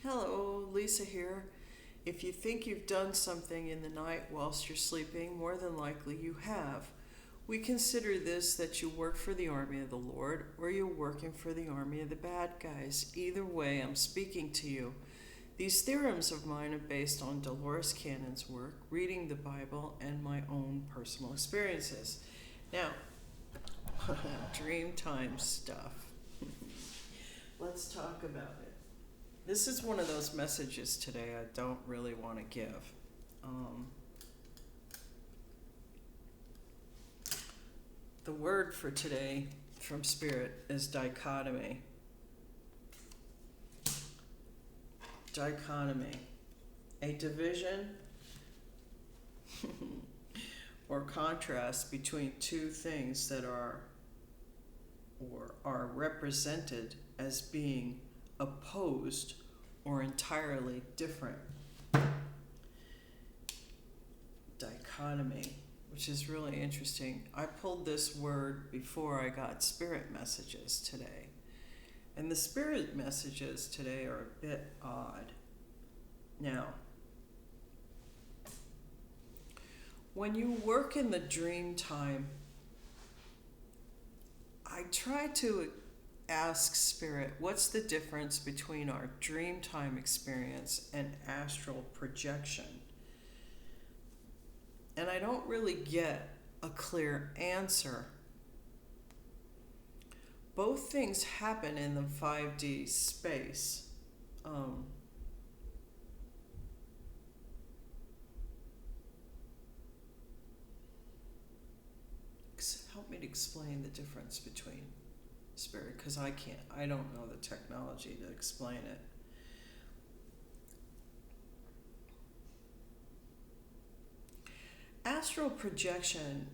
Hello, Lisa here. If you think you've done something in the night whilst you're sleeping, more than likely you have. We consider this that you work for the army of the Lord or you're working for the army of the bad guys. Either way, I'm speaking to you. These theorems of mine are based on Dolores Cannon's work, reading the Bible, and my own personal experiences. Now, dream time stuff. Let's talk about it. This is one of those messages today I don't really want to give. The word for today from Spirit is dichotomy. Dichotomy. A division or contrast between two things that are represented as being opposed or entirely different. Dichotomy, which is really interesting. I pulled this word before I got spirit messages today. And the spirit messages today are a bit odd. Now, when you work in the dream time, I try to ask Spirit, what's the difference between our dream time experience and astral projection? And I don't really get a clear answer. Both things happen in the 5D space. Help me to explain the difference between Spirit, because I don't know the technology to explain it. Astral projection,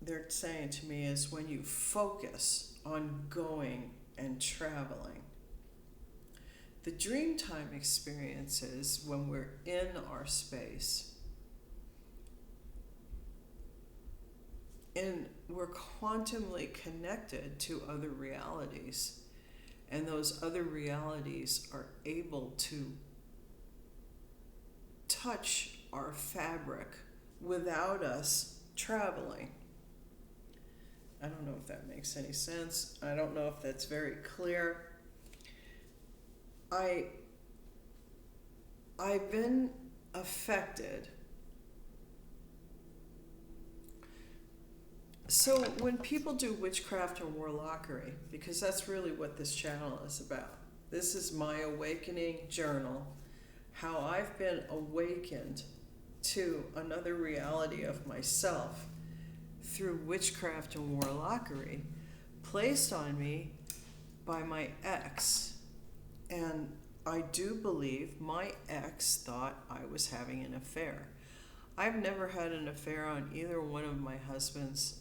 they're saying to me, is when you focus on going and traveling. The dreamtime experience is when we're in our space and we're quantumly connected to other realities, and those other realities are able to touch our fabric without us traveling. I don't know if that makes any sense. I don't know if that's very clear. I've been affected. So when people do witchcraft or warlockery, because that's really what this channel is about, this is my awakening journal, how I've been awakened to another reality of myself through witchcraft and warlockery placed on me by my ex. And I do believe my ex thought I was having an affair. I've never had an affair on either one of my husbands.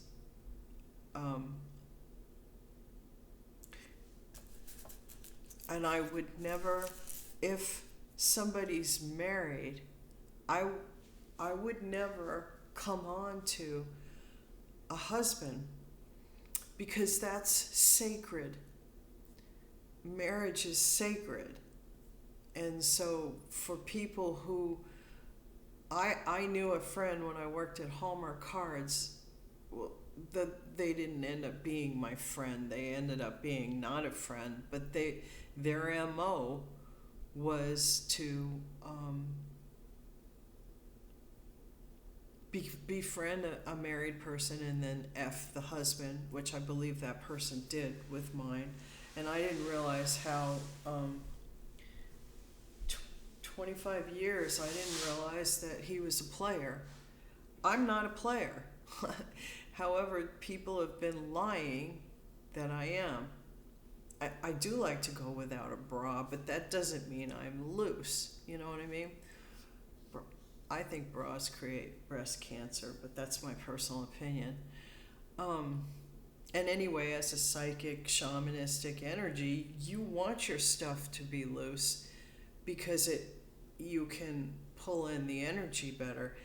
And I would never, if somebody's married, I would never come on to a husband, because that's sacred. Marriage is sacred. And so for people who, I knew a friend when I worked at Hallmark Cards, well, they didn't end up being my friend. They ended up being not a friend, but their MO was to befriend a married person and then F the husband, which I believe that person did with mine. And I didn't realize how 25 years, I didn't realize that he was a player. I'm not a player. However, people have been lying that I am. I do like to go without a bra, but that doesn't mean I'm loose. You know what I mean? I think bras create breast cancer, but that's my personal opinion. And anyway, as a psychic, shamanistic energy, you want your stuff to be loose because you can pull in the energy better.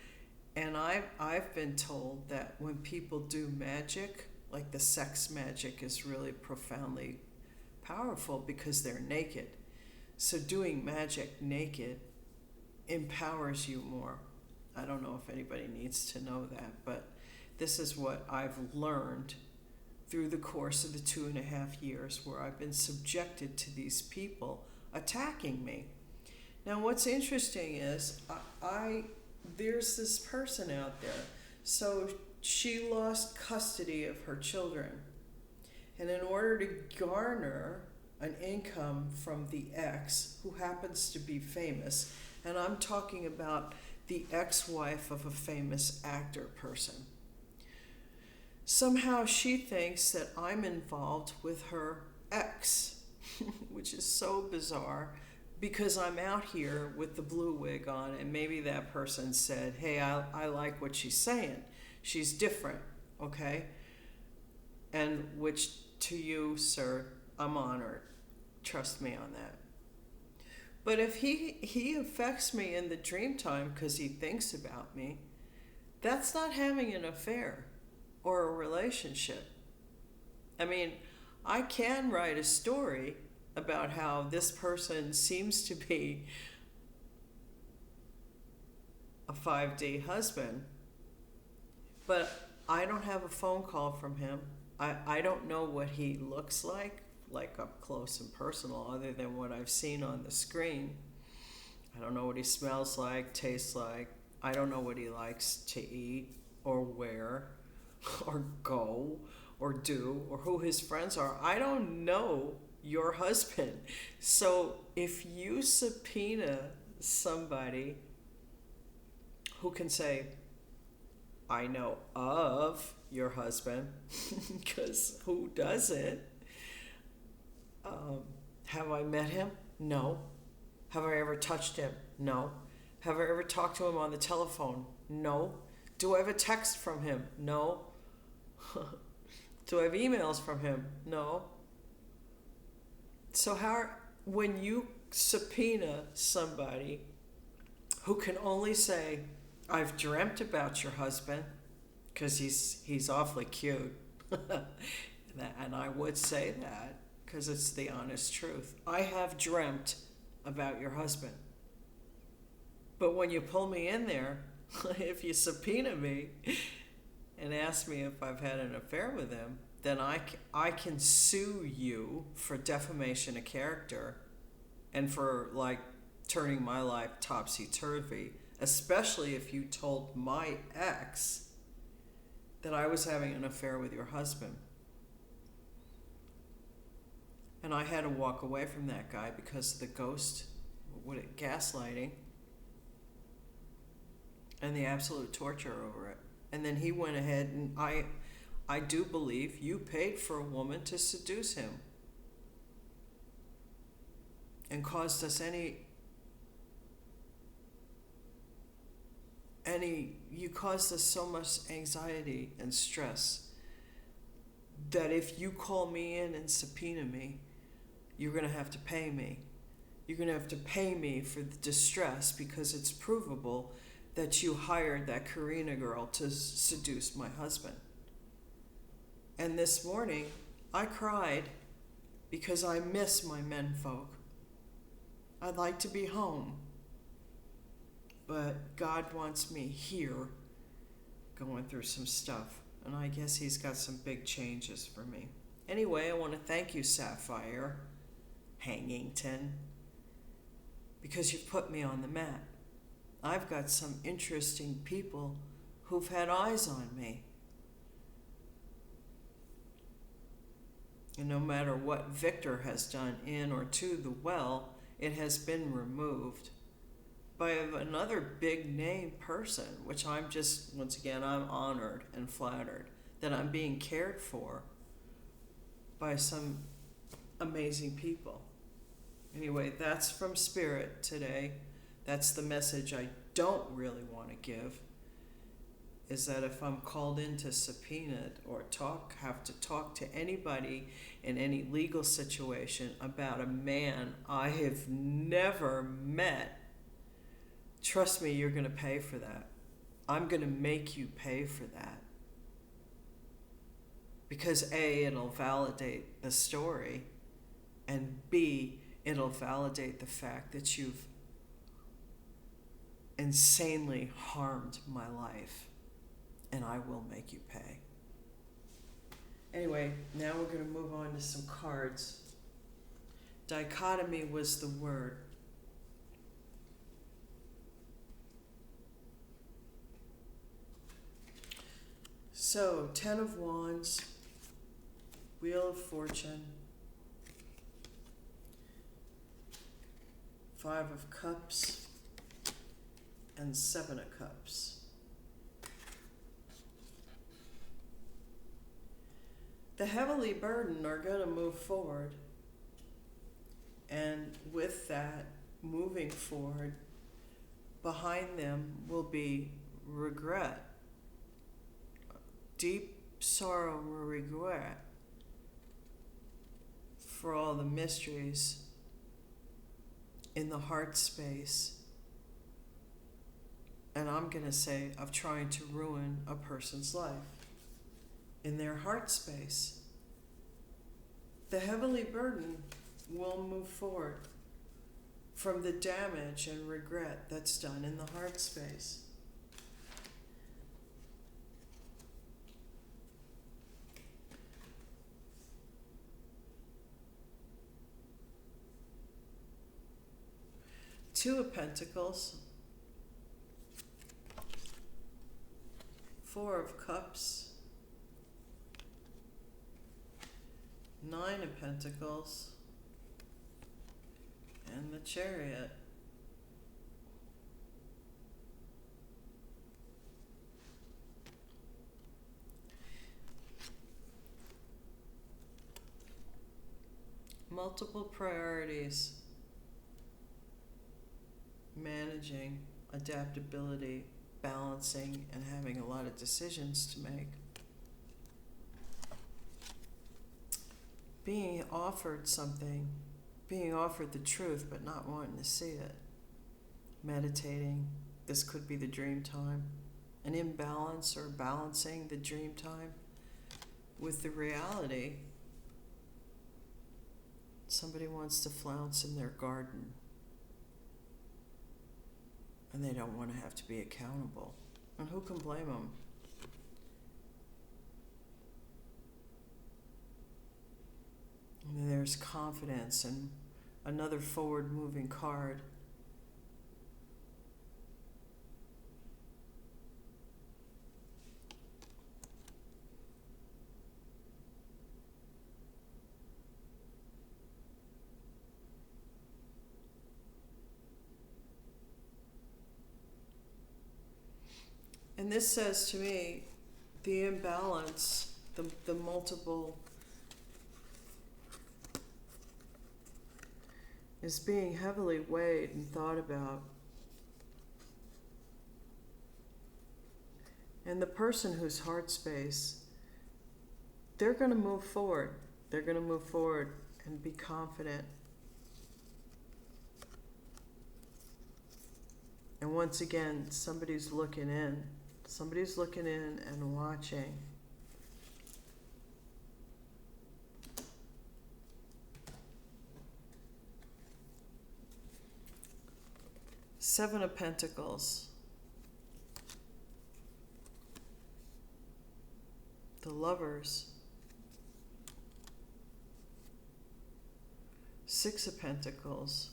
And I've been told that when people do magic, like the sex magic is really profoundly powerful because they're naked. So doing magic naked empowers you more. I don't know if anybody needs to know that, but this is what I've learned through the course of the 2.5 years where I've been subjected to these people attacking me. Now, what's interesting is there's this person out there. So she lost custody of her children. And in order to garner an income from the ex, who happens to be famous, and I'm talking about the ex-wife of a famous actor person, somehow she thinks that I'm involved with her ex, which is so bizarre, because I'm out here with the blue wig on, and maybe that person said, hey, I like what she's saying. She's different, okay? And which to you, sir, I'm honored. Trust me on that. But if he affects me in the dream time because he thinks about me, that's not having an affair or a relationship. I mean, I can write a story about how this person seems to be a 5D husband, but I don't have a phone call from him. I don't know what he looks like up close and personal, other than what I've seen on the screen. I don't know what he smells like, tastes like. I don't know what he likes to eat or wear or go or do or who his friends are. I don't know your husband. So if you subpoena somebody who can say, I know of your husband, because who doesn't? Have I met him? No. Have I ever touched him? No. Have I ever talked to him on the telephone? No. Do I have a text from him? No. Do I have emails from him? No. So when you subpoena somebody who can only say, I've dreamt about your husband, because he's awfully cute, and I would say that because it's the honest truth. I have dreamt about your husband. But when you pull me in there, if you subpoena me and ask me if I've had an affair with him, then I can sue you for defamation of character and for turning my life topsy-turvy, especially if you told my ex that I was having an affair with your husband. And I had to walk away from that guy because of the gaslighting and the absolute torture over it. And then he went ahead and I do believe you paid for a woman to seduce him and caused us you caused us so much anxiety and stress that if you call me in and subpoena me, you're going to have to pay me. You're going to have to pay me for the distress because it's provable that you hired that Karina girl to seduce my husband. And this morning, I cried because I miss my menfolk. I'd like to be home. But God wants me here going through some stuff. And I guess he's got some big changes for me. Anyway, I want to thank you, Sapphire, Hangington, because you've put me on the map. I've got some interesting people who've had eyes on me. And no matter what Victor has done in or to the well, it has been removed by another big name person, which I'm just, once again, I'm honored and flattered that I'm being cared for by some amazing people. Anyway, that's from Spirit today. That's the message I don't really want to give, is that if I'm called in to subpoena it or have to talk to anybody in any legal situation about a man I have never met, trust me, you're going to pay for that. I'm going to make you pay for that. Because A, it'll validate the story, and B, It'll validate the fact that you've insanely harmed my life, and I will make you pay. Anyway, now we're going to move on to some cards. Dichotomy was the word. So, 10 of Wands, Wheel of Fortune, 5 of Cups, and 7 of Cups. The heavily burdened are going to move forward. And with that, moving forward, behind them will be regret. Deep sorrow or regret for all the mysteries in the heart space. And I'm going to say, of trying to ruin a person's life in their heart space. The heavily burdened will move forward from the damage and regret that's done in the heart space. Two of Pentacles, 4 of Cups, 9 of Pentacles, and the Chariot. Multiple priorities, managing, adaptability, balancing, and having a lot of decisions to make. Being offered something, being offered the truth, but not wanting to see it. Meditating, this could be the dream time. An imbalance or balancing the dream time with the reality. Somebody wants to flounce in their garden, and they don't want to have to be accountable. And who can blame them? And there's confidence and another forward-moving card. And this says to me, the imbalance, the multiple, is being heavily weighed and thought about. And the person whose heart space, they're going to move forward. They're going to move forward and be confident. And once again, somebody's looking in. Somebody's looking in and watching. Seven of Pentacles. The Lovers. 6 of Pentacles.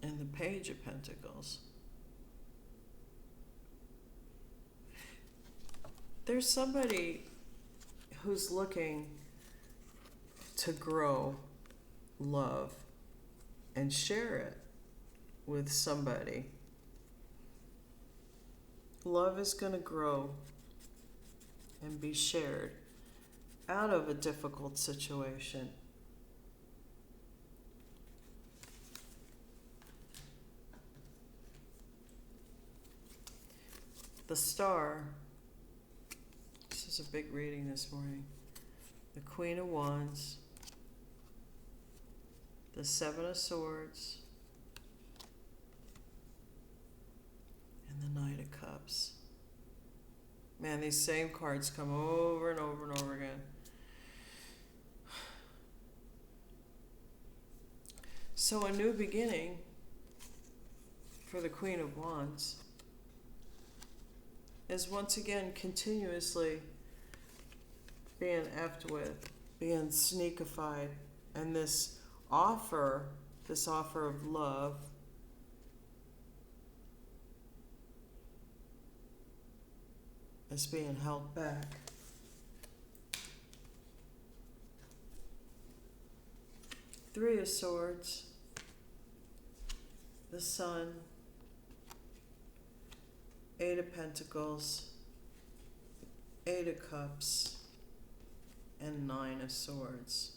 And the Page of Pentacles. There's somebody who's looking to grow love and share it with somebody. Love is going to grow and be shared out of a difficult situation. The Star. This is a big reading this morning. The Queen of Wands. The 7 of Swords. And the Knight of Cups. Man, these same cards come over and over and over again. So a new beginning for the Queen of Wands is once again continuously being effed with, being sneakified, and this offer of love is being held back. Three of Swords, the Sun, Eight of Pentacles, Eight of Cups, and Nine of Swords.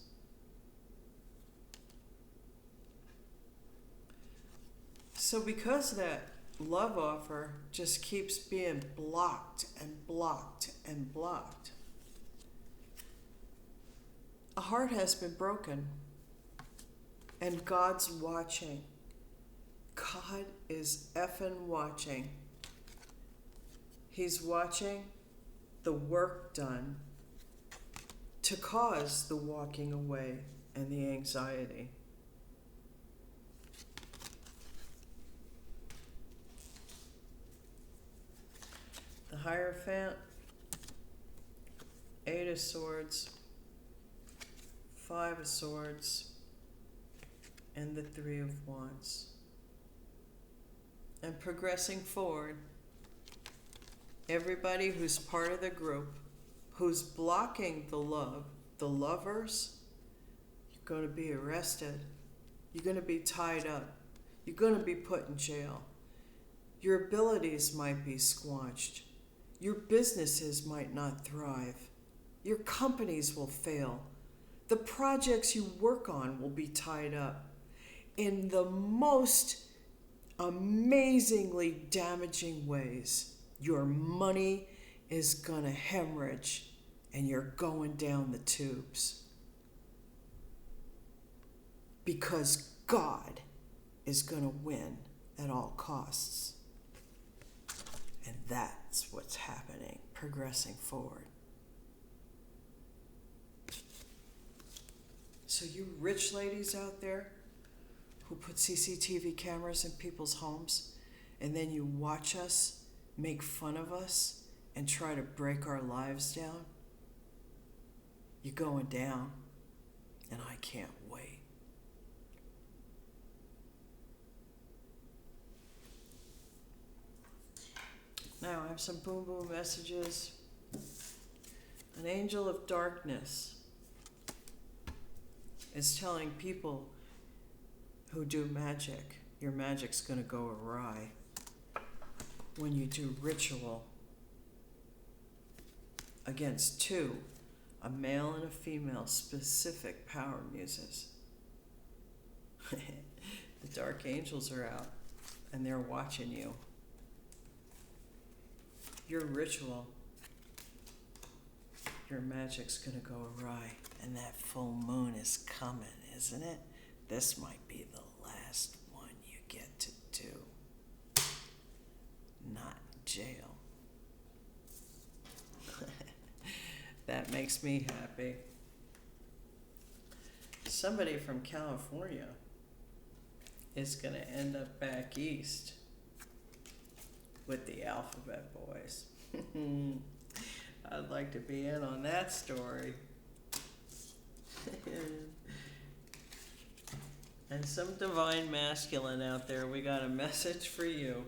So because that love offer just keeps being blocked and blocked and blocked, a heart has been broken. And God's watching. God is effing watching. He's watching the work done to cause the walking away and the anxiety. The Hierophant, Eight of Swords, Five of Swords, and the Three of Wands. And progressing forward, everybody who's part of the group, who's blocking the love, the lovers, you're going to be arrested. You're going to be tied up. You're going to be put in jail. Your abilities might be squanched. Your businesses might not thrive. Your companies will fail. The projects you work on will be tied up in the most amazingly damaging ways. Your money is gonna hemorrhage and you're going down the tubes. Because God is gonna win at all costs. And that's what's happening, progressing forward. So you rich ladies out there who put CCTV cameras in people's homes, and then you watch us, make fun of us, and try to break our lives down, you're going down, and I can't wait. Now I have some boom boom messages. An angel of darkness is telling people who do magic, your magic's going to go awry when you do ritual against two, a male and a female, specific power muses. The dark angels are out and they're watching you. Your ritual, your magic's going to go awry, and that full moon is coming, isn't it? This might be the last one you get to do. Not in jail. That makes me happy. Somebody from California is going to end up back east with the Alphabet Boys. I'd like to be in on that story. And some divine masculine out there, we got a message for you.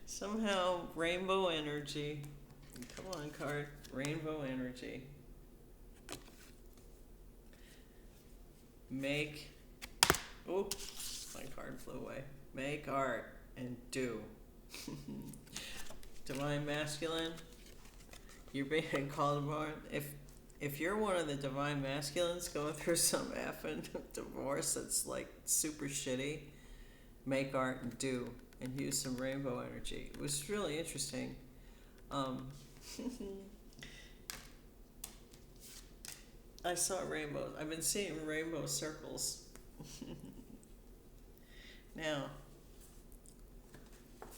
Somehow, rainbow energy. Come on, card. Rainbow energy. Make. Oh, my card flew away. Make art and do. Divine masculine, you're being called upon. If you're one of the divine masculines going through some effing divorce that's like super shitty, make art and do, and use some rainbow energy. It was really interesting. I saw rainbows. I've been seeing rainbow circles. Now,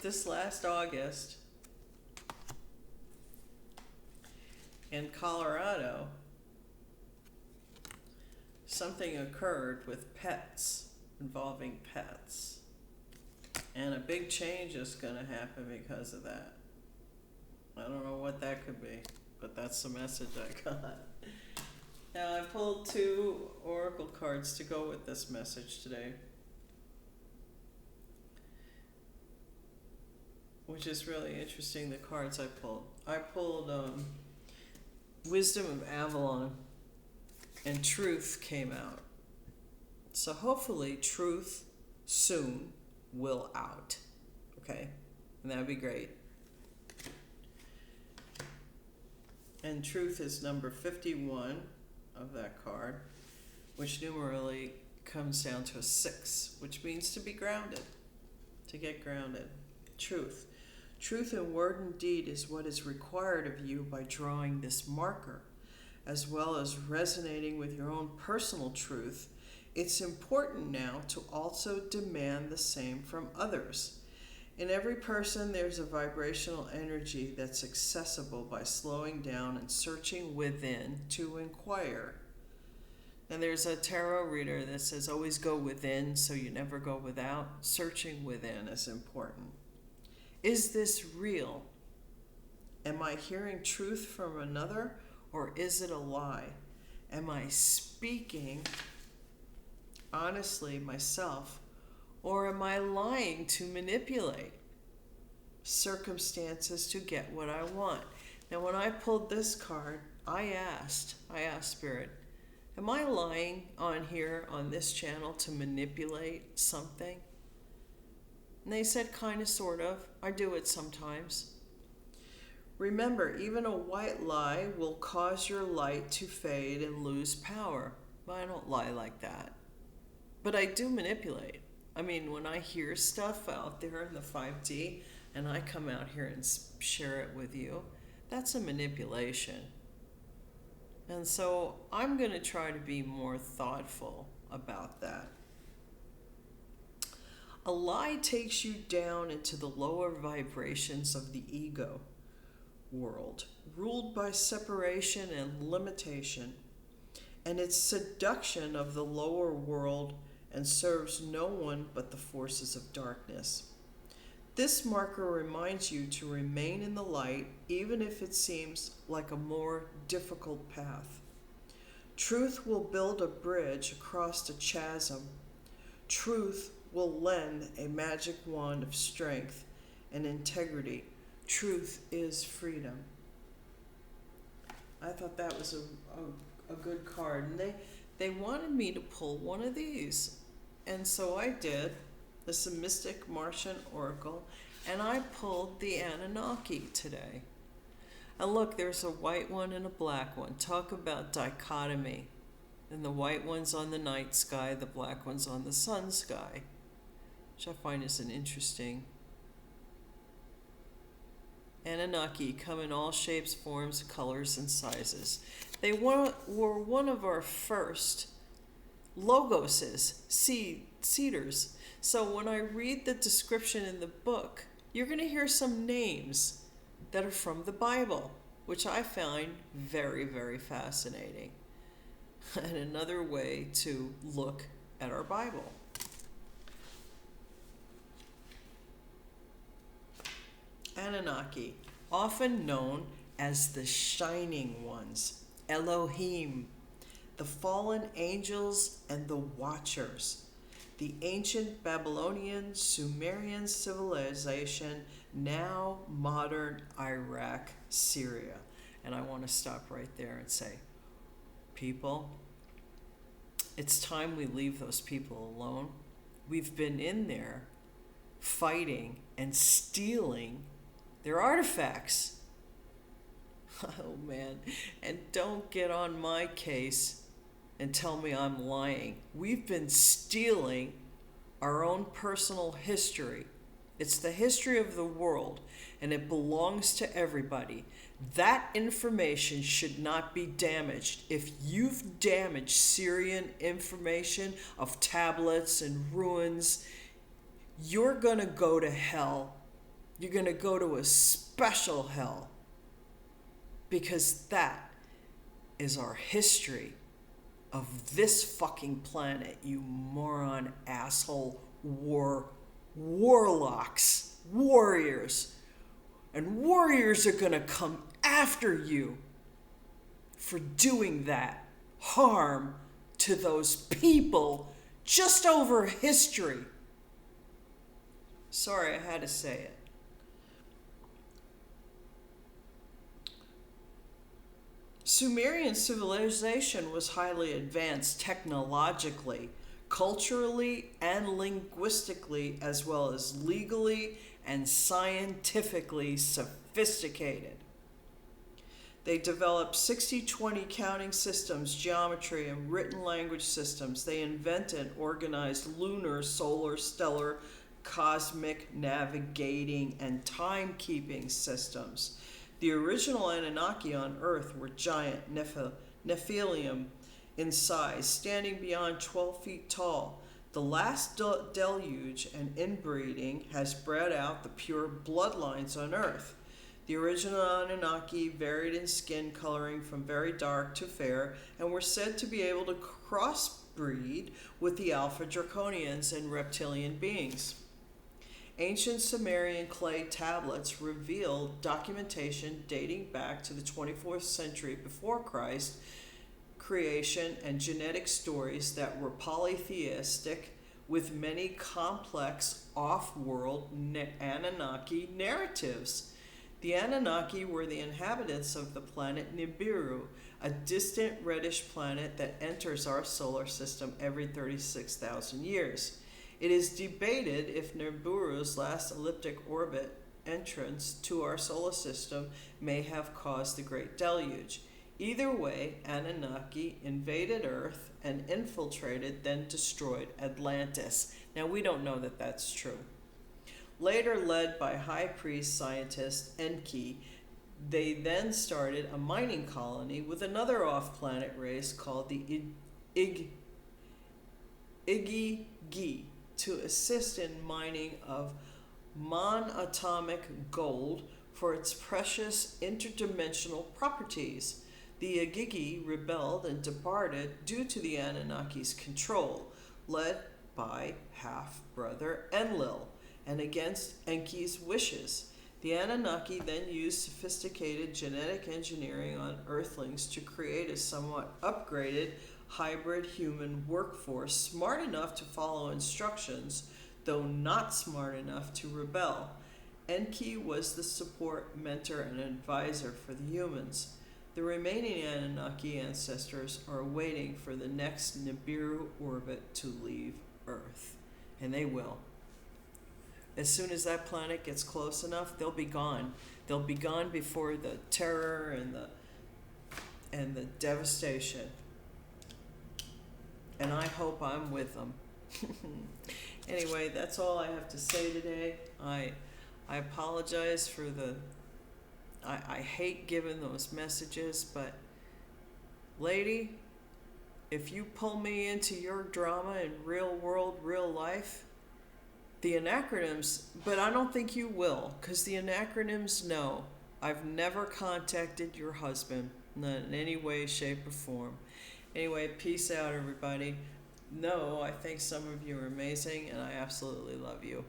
this last August in Colorado, something occurred with pets, involving pets. And a big change is going to happen because of that. I don't know what that could be, but that's the message I got. Now, I pulled 2 oracle cards to go with this message today, which is really interesting, the cards I pulled. I pulled Wisdom of Avalon, and Truth came out. So hopefully Truth soon will out, okay? And that'd be great. And Truth is number 51 of that card, which numerally comes down to a 6, which means to be grounded, to get grounded. Truth. Truth in word and deed is what is required of you by drawing this marker, as well as resonating with your own personal truth. It's important now to also demand the same from others. In every person, there's a vibrational energy that's accessible by slowing down and searching within to inquire. And there's a tarot reader that says, always go within so you never go without. Searching within is important. Is this real? Am I hearing truth from another, or is it a lie? Am I speaking honestly myself, or am I lying to manipulate circumstances to get what I want? Now, when I pulled this card, I asked Spirit, am I lying on here on this channel to manipulate something? And they said, kind of, sort of. I do it sometimes. Remember, even a white lie will cause your light to fade and lose power. But I don't lie like that. But I do manipulate. I mean, when I hear stuff out there in the 5D and I come out here and share it with you, that's a manipulation. And so I'm going to try to be more thoughtful about that. A lie takes you down into the lower vibrations of the ego world, ruled by separation and limitation, and its seduction of the lower world, and serves no one but the forces of darkness. This marker reminds you to remain in the light, even if it seems like a more difficult path. Truth will build a bridge across a chasm. Truth will lend a magic wand of strength and integrity. Truth is freedom. I thought that was a good card. And they wanted me to pull one of these. And so I did. This is a Mystic Martian Oracle. And I pulled the Anunnaki today. And look, there's a white one and a black one. Talk about dichotomy. And the white one's on the night sky, the black one's on the sun sky, which I find is an interesting. Anunnaki come in all shapes, forms, colors, and sizes. They were one of our first logoses, seeders. So when I read the description in the book, you're going to hear some names that are from the Bible, which I find very, very fascinating. And another way to look at our Bible. Anunnaki, often known as the Shining Ones, Elohim, the fallen angels and the Watchers, the ancient Babylonian Sumerian civilization, now modern Iraq, Syria. And I want to stop right there and say, people, it's time we leave those people alone. We've been in there fighting and stealing their artifacts. Oh man, and don't get on my case and tell me I'm lying. We've been stealing our own personal history. It's the history of the world, and it belongs to everybody. That information should not be damaged. If you've damaged Syrian information of tablets and ruins, you're going to go to hell. You're going to go to a special hell, because that is our history. of this fucking planet, you moron asshole warlocks, warriors. And warriors are gonna come after you for doing that harm to those people just over history. Sorry, I had to say it. Sumerian civilization was highly advanced technologically, culturally, and linguistically, as well as legally and scientifically sophisticated. They developed 60-20 counting systems, geometry, and written language systems. They invented organized lunar, solar, stellar, cosmic navigating, and timekeeping systems. The original Anunnaki on Earth were giant Nephilim in size, standing beyond 12 feet tall. The last deluge and inbreeding has bred out the pure bloodlines on Earth. The original Anunnaki varied in skin coloring from very dark to fair and were said to be able to crossbreed with the Alpha Draconians and reptilian beings. Ancient Sumerian clay tablets revealed documentation dating back to the 24th century before Christ, creation, and genetic stories that were polytheistic with many complex off-world Anunnaki narratives. The Anunnaki were the inhabitants of the planet Nibiru, a distant reddish planet that enters our solar system every 36,000 years. It is debated if Nibiru's last elliptic orbit entrance to our solar system may have caused the Great Deluge. Either way, Anunnaki invaded Earth and infiltrated, then destroyed Atlantis. Now, we don't know that that's true. Later led by high priest scientist Enki, they then started a mining colony with another off-planet race called the Igigi to assist in mining of monatomic gold for its precious interdimensional properties. The Igigi rebelled and departed due to the Anunnaki's control, led by half-brother Enlil, and against Enki's wishes. The Anunnaki then used sophisticated genetic engineering on Earthlings to create a somewhat upgraded hybrid human workforce smart enough to follow instructions, though not smart enough to rebel. Enki was the support, mentor, and advisor for the humans. The remaining Anunnaki ancestors are waiting for the next Nibiru orbit to leave Earth, and they will. As soon as that planet gets close enough, they'll be gone. They'll be gone before the terror and the devastation. And I hope I'm with them. Anyway, that's all I have to say today. I apologize for I hate giving those messages, but lady, if you pull me into your drama in real world, real life, the anacronyms, but I don't think you will, because the anacronyms know I've never contacted your husband, not in any way, shape, or form. Anyway, peace out, everybody. No, I think some of you are amazing, and I absolutely love you.